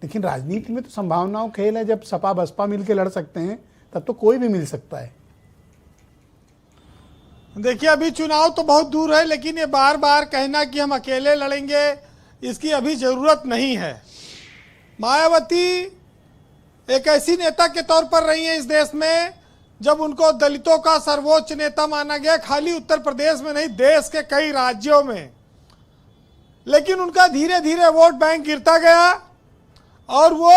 लेकिन राजनीति में तो संभावनाओं खेल है। जब सपा बसपा मिलकर लड़ सकते हैं तब तो कोई भी मिल सकता है। देखिए, अभी चुनाव तो बहुत दूर है, लेकिन ये बार बार कहना कि हम अकेले लड़ेंगे, इसकी अभी जरूरत नहीं है। मायावती एक ऐसी नेता के तौर पर रही है इस देश में जब उनको दलितों का सर्वोच्च नेता माना गया, खाली उत्तर प्रदेश में नहीं, देश के कई राज्यों में। लेकिन उनका धीरे धीरे वोट बैंक गिरता गया और वो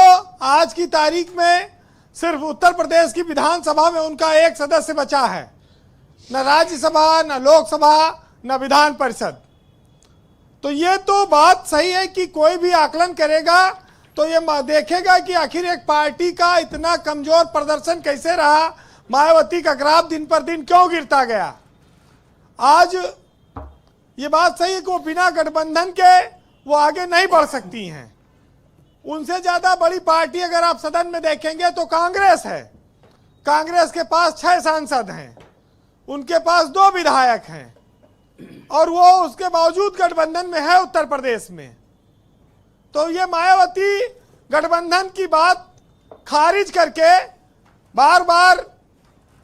आज की तारीख में सिर्फ उत्तर प्रदेश की विधानसभा में उनका एक सदस्य बचा है, न राज्यसभा, न लोकसभा, न विधान परिषद। तो ये तो बात सही है कि कोई भी आकलन करेगा तो ये देखेगा कि आखिर एक पार्टी का इतना कमजोर प्रदर्शन कैसे रहा, मायावती का ग्राफ दिन पर दिन क्यों गिरता गया। आज ये बात सही है कि वो बिना गठबंधन के वो आगे नहीं बढ़ सकती हैं। उनसे ज्यादा बड़ी पार्टी अगर आप सदन में देखेंगे तो कांग्रेस है। कांग्रेस के पास 6 सांसद हैं, उनके पास 2 विधायक हैं और वो उसके बावजूद गठबंधन में है उत्तर प्रदेश में। तो ये मायावती गठबंधन की बात खारिज करके बार बार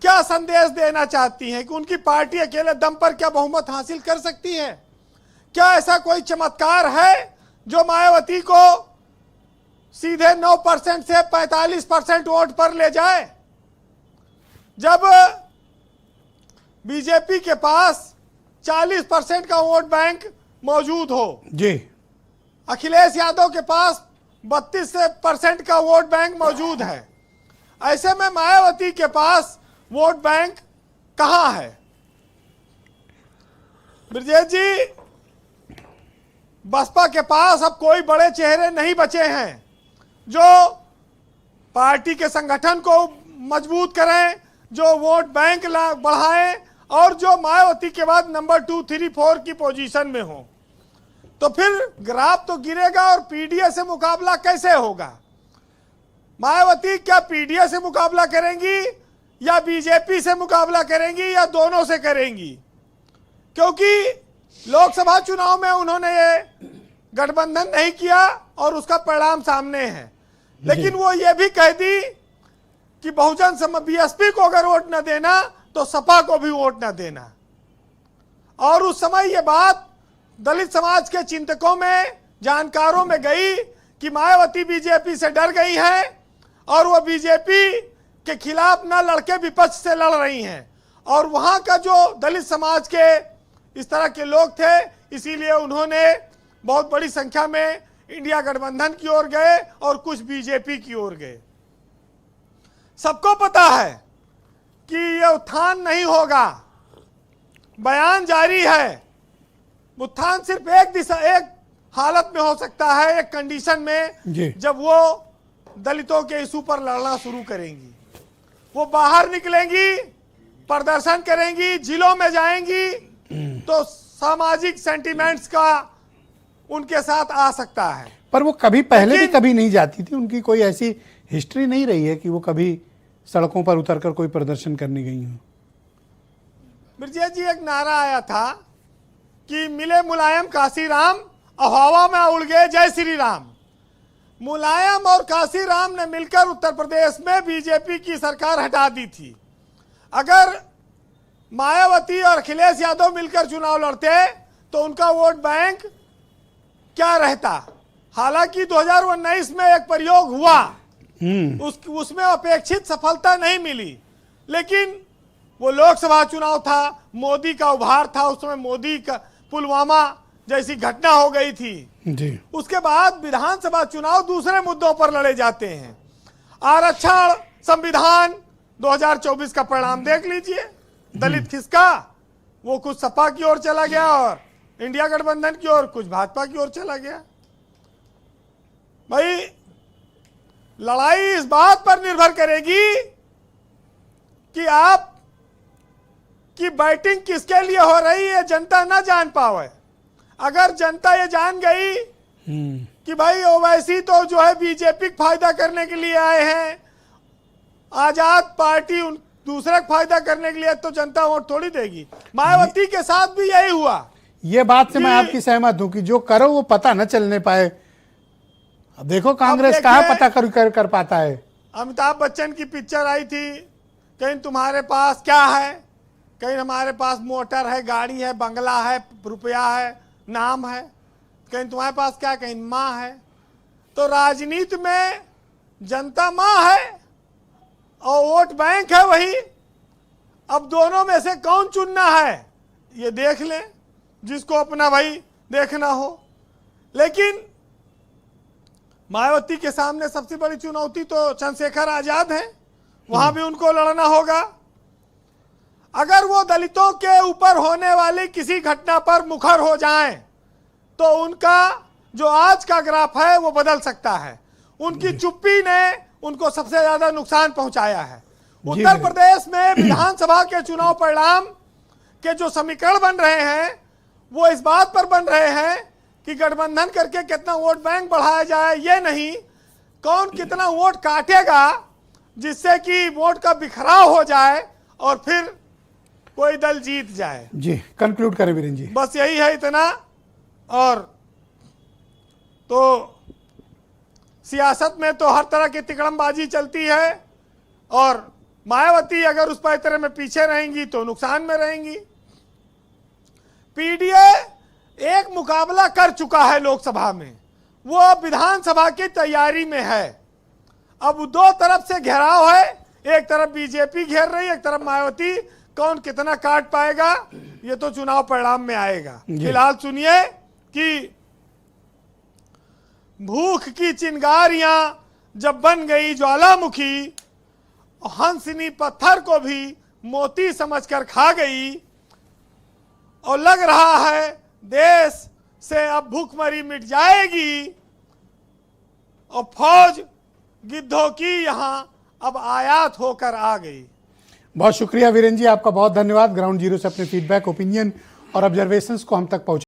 क्या संदेश देना चाहती हैं कि उनकी पार्टी अकेले दम पर क्या बहुमत हासिल कर सकती है? क्या ऐसा कोई चमत्कार है जो मायावती को सीधे 9% से 45% वोट पर ले जाए? जब बीजेपी के पास 40% का वोट बैंक मौजूद हो जी, अखिलेश यादव के पास 32% का वोट बैंक मौजूद है, ऐसे में मायावती के पास वोट बैंक कहां है? ब्रजेश जी, बसपा के पास अब कोई बड़े चेहरे नहीं बचे हैं जो पार्टी के संगठन को मजबूत करें, जो वोट बैंक बढ़ाएं और जो मायावती के बाद नंबर 2, 3, 4 की पोजीशन में हो। तो फिर ग्राफ तो गिरेगा और पीडीए से मुकाबला कैसे होगा? मायावती क्या पीडीए से मुकाबला करेंगी या बीजेपी से मुकाबला करेंगी या दोनों से करेंगी? क्योंकि लोकसभा चुनाव में उन्होंने ये गठबंधन नहीं किया और उसका परिणाम सामने है। लेकिन वो ये भी कह दी कि बहुजन समाज बीएसपी को अगर वोट न देना तो सपा को भी वोट न देना। और उस समय ये बात दलित समाज के चिंतकों में, जानकारों में गई कि मायावती बीजेपी से डर गई है और वो बीजेपी के खिलाफ न लड़के विपक्ष से लड़ रही हैं। और वहां का जो दलित समाज के इस तरह के लोग थे, इसीलिए उन्होंने बहुत बड़ी संख्या में इंडिया गठबंधन की ओर गए और कुछ बीजेपी की ओर गए। सबको पता है कि यह उत्थान नहीं होगा, बयान जारी है। उत्थान सिर्फ एक हालत में हो सकता है, एक कंडीशन में, जब वो दलितों के इशू पर लड़ना शुरू करेंगी। वो बाहर निकलेंगी, प्रदर्शन करेंगी, जिलों में जाएंगी, तो सामाजिक सेंटिमेंट्स का उनके साथ आ सकता है। पर वो कभी पहले भी कभी नहीं जाती थी, उनकी कोई ऐसी हिस्ट्री नहीं रही है कि वो कभी सड़कों पर उतरकर कोई प्रदर्शन करने गई हो। ब्रजेश जी, एक नारा आया था कि मिले मुलायम काशीराम, हवा में उड़ गए जय श्री राम। मुलायम और काशीराम ने मिलकर उत्तर प्रदेश में बीजेपी की सरकार हटा दी थी। अगर मायावती और अखिलेश यादव मिलकर चुनाव लड़ते तो उनका वोट बैंक क्या रहता? हालांकि 2019 में एक प्रयोग हुआ, उसमें अपेक्षित सफलता नहीं मिली, लेकिन वो लोकसभा चुनाव था, मोदी का उभार था, उसमें मोदी का पुलवामा जैसी घटना हो गई थी जी। उसके बाद विधानसभा चुनाव दूसरे मुद्दों पर लड़े जाते हैं। आरक्षण, संविधान, 2024 का परिणाम देख लीजिए। दलित खिसका, वो कुछ सपा की ओर चला गया और इंडिया गठबंधन की ओर, कुछ भाजपा की ओर चला गया। भाई, लड़ाई इस बात पर निर्भर करेगी कि आप की बैटिंग किसके लिए हो रही है, जनता ना जान पावे। अगर जनता ये जान गई कि भाई ओवैसी तो जो है बीजेपी का फायदा करने के लिए आए हैं, आजाद पार्टी दूसरे का फायदा करने के लिए, तो जनता वोट थोड़ी देगी। मायावती के साथ भी यही हुआ। ये बात से मैं आपकी सहमत हूं कि जो करो वो पता न चलने पाए। अब देखो कांग्रेस कहाँ पता कर पाता है। अमिताभ बच्चन की पिक्चर आई थी, कहीं तुम्हारे पास क्या है, कहीं हमारे पास मोटर है, गाड़ी है, बंगला है, रुपया है, नाम है, कहीं तुम्हारे पास क्या, कहीं माँ है। तो राजनीति में जनता माँ है और वोट बैंक है वही। अब दोनों में से कौन चुनना है ये देख लें, जिसको अपना भाई देखना हो। लेकिन मायावती के सामने सबसे बड़ी चुनौती तो चंद्रशेखर आजाद है, वहां भी उनको लड़ना होगा। अगर वो दलितों के ऊपर होने वाली किसी घटना पर मुखर हो जाएं तो उनका जो आज का ग्राफ है वो बदल सकता है। उनकी चुप्पी ने उनको सबसे ज्यादा नुकसान पहुंचाया है। उत्तर प्रदेश में विधानसभा के चुनाव परिणाम के जो समीकरण बन रहे हैं वो इस बात पर बन रहे हैं कि गठबंधन करके कितना वोट बैंक बढ़ाया जाए, ये नहीं कौन कितना वोट काटेगा जिससे कि वोट का बिखराव हो जाए और फिर कोई दल जीत जाए। जी कंक्लूड करें वीरेंद्र जी। बस यही है इतना। और तो सियासत में तो हर तरह की तिकड़मबाजी चलती है और मायावती अगर उस पैतरे में पीछे रहेंगी तो नुकसान में रहेंगी। पीडीए एक मुकाबला कर चुका है लोकसभा में, वो अब विधानसभा की तैयारी में है। अब दो तरफ से घेराव है, एक तरफ बीजेपी घेर रही है, एक तरफ मायावती। कौन कितना काट पाएगा ये तो चुनाव परिणाम में आएगा। फिलहाल सुनिए कि भूख की चिंगारियां जब बन गई ज्वालामुखी, हंसनी पत्थर को भी मोती समझकर खा गई और लग रहा है देश से अब भूखमरी मिट जाएगी और फौज गिद्धों की यहां अब आयात होकर आ गई। बहुत शुक्रिया वीरेंद्र जी, आपका बहुत धन्यवाद। ग्राउंड जीरो से अपने फीडबैक, ओपिनियन और ऑब्जर्वेशंस को हम तक पहुंचा